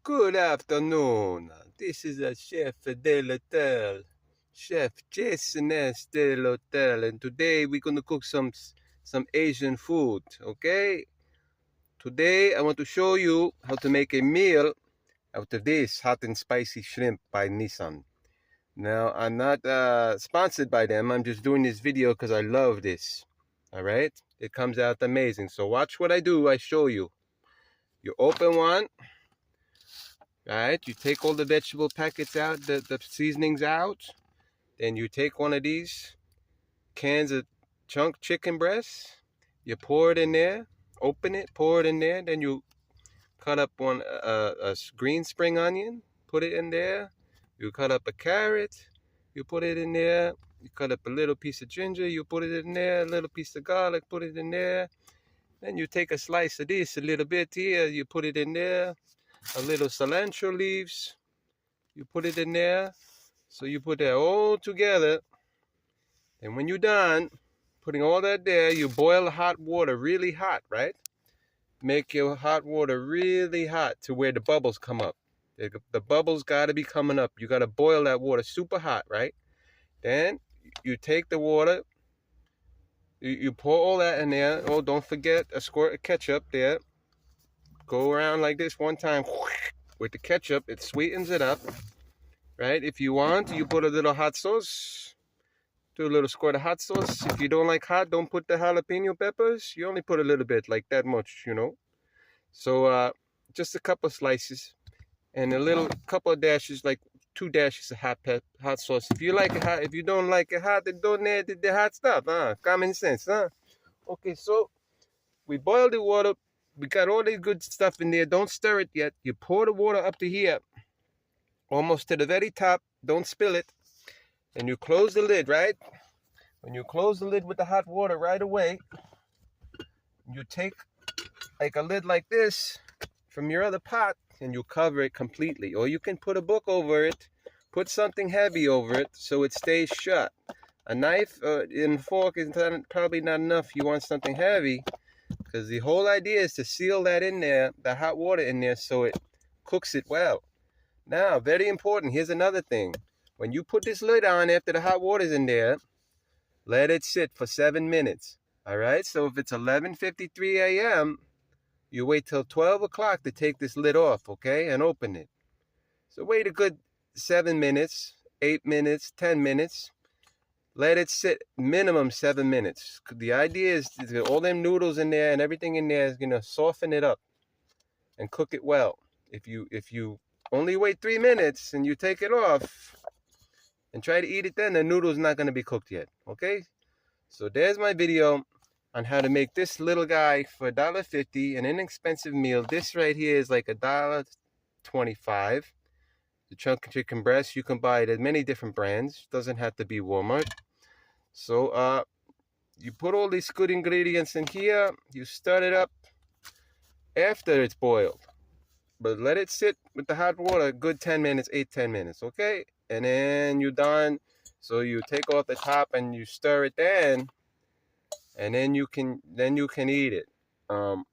Good afternoon. This is a Chef Delotel, Chef Jason S. Delotel, and today we're gonna cook some Asian food. Okay. Today I want to show you how to make a meal out of this hot and spicy shrimp by Nissan. Now I'm not sponsored by them. I'm just doing this video because I love this. All right. It comes out amazing. So watch what I do. I show you. You open one. Right, you take all the vegetable packets out, the seasonings out. Then you take one of these cans of chunk chicken breast. You pour it in there, open it, pour it in there. Then you cut up a green spring onion, put it in there. You cut up a carrot, you put it in there. You cut up a little piece of ginger, you put it in there. A little piece of garlic, put it in there. Then you take a slice of this, a little bit here, you put it in there. A little cilantro leaves, you put it in there. So you put that all together, and when you're done putting all that there, you boil hot water really hot, right? Make your hot water really hot to where the bubbles come up. The bubbles got to be coming up. You got to boil that water super hot, right? Then you take the water, you pour all that in there. Oh, don't forget a squirt of ketchup there. Go around like this one time with the ketchup. It sweetens it up, right? If you want, you put a little hot sauce. Do a little squirt of hot sauce. If you don't like hot, don't put the jalapeno peppers. You only put a little bit, like that much, you know. So just a couple slices and a little couple of dashes, like 2 dashes of hot sauce. If you like it hot, if you don't like it hot, then don't add the hot stuff, huh? Common sense, huh? Okay, so we boil the water. We got all the good stuff in there. Don't stir it yet. You pour the water up to here, almost to the very top. Don't spill it. And you close the lid, right? When you close the lid with the hot water right away, you take like a lid like this from your other pot and you cover it completely. Or you can put a book over it, put something heavy over it so it stays shut. A knife and fork is probably not enough. You want something heavy. Because the whole idea is to seal that in there, the hot water in there, so it cooks it well. Now, very important, here's another thing. When you put this lid on after the hot water's in there, let it sit for 7 minutes. All right? So if it's 11:53 a.m., you wait till 12 o'clock to take this lid off, okay, and open it. So wait a good 7 minutes, 8 minutes, 10 minutes. Let it sit minimum 7 minutes. The idea is to get all them noodles in there and everything in there is gonna soften it up and cook it well. If you only wait 3 minutes and you take it off and try to eat it then, the noodle's not gonna be cooked yet. Okay? So there's my video on how to make this little guy for $1.50, an inexpensive meal. This right here is like $1.25. The chunk chicken breast, you can buy it at many different brands. Doesn't have to be Walmart. So you put all these good ingredients in here. You stir it up after it's boiled. But let it sit with the hot water a good 10 minutes, 8-10 minutes, okay? And then you're done. So you take off the top and you stir it then. And then you can eat it. Or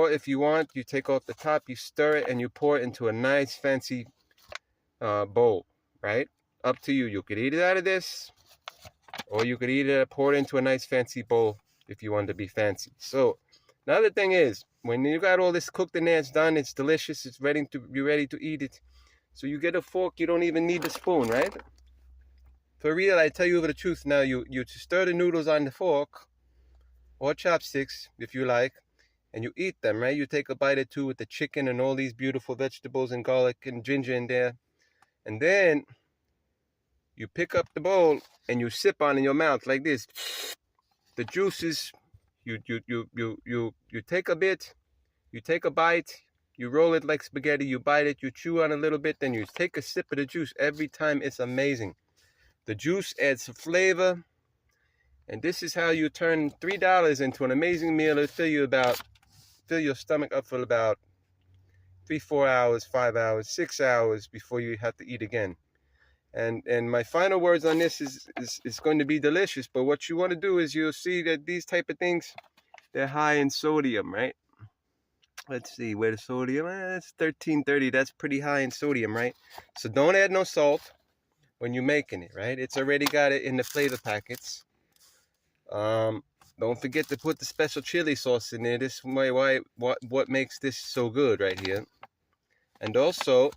if you want, you take off the top, you stir it, and you pour it into a nice fancy bowl, right? Up to you. You could eat it out of this, or you could eat it, pour it into a nice fancy bowl if you want to be fancy. So another thing is, when you got all this cooked in there, it's done, it's delicious, it's ready to be ready to eat it. So you get a fork, you don't even need a spoon, right? For real, I tell you the truth now, you stir the noodles on the fork or chopsticks if you like, and you eat them, right? You take a bite or two with the chicken and all these beautiful vegetables and garlic and ginger in there. And then you pick up the bowl and you sip on in your mouth like this. The juices, you take a bit, you take a bite, you roll it like spaghetti, you bite it, you chew on a little bit, then you take a sip of the juice. Every time it's amazing. The juice adds flavor. And this is how you turn $3 into an amazing meal. It'll fill your stomach up for about 3-4 hours, 5 hours, 6 hours before you have to eat again. And my final words on this is going to be delicious. But what you want to do is you'll see that these type of things, they're high in sodium, right? Let's see, where the sodium, it's 1330. That's pretty high in sodium, right? So don't add no salt when you're making it, right? It's already got it in the flavor packets. Don't forget to put the special chili sauce in there. This is what makes this so good right here. And also,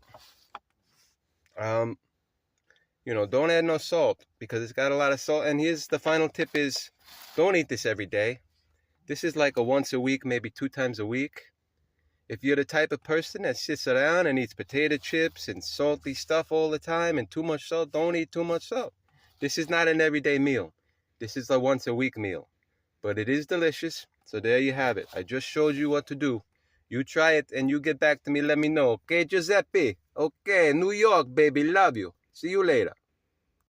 don't add no salt because it's got a lot of salt. And here's the final tip is, don't eat this every day. This is like a once a week, maybe 2 times a week. If you're the type of person that sits around and eats potato chips and salty stuff all the time and too much salt, don't eat too much salt. This is not an everyday meal. This is a once a week meal. But it is delicious. So there you have it. I just showed you what to do. You try it and you get back to me. Let me know. Okay, Giuseppe? Okay, New York, baby. Love you. See you later.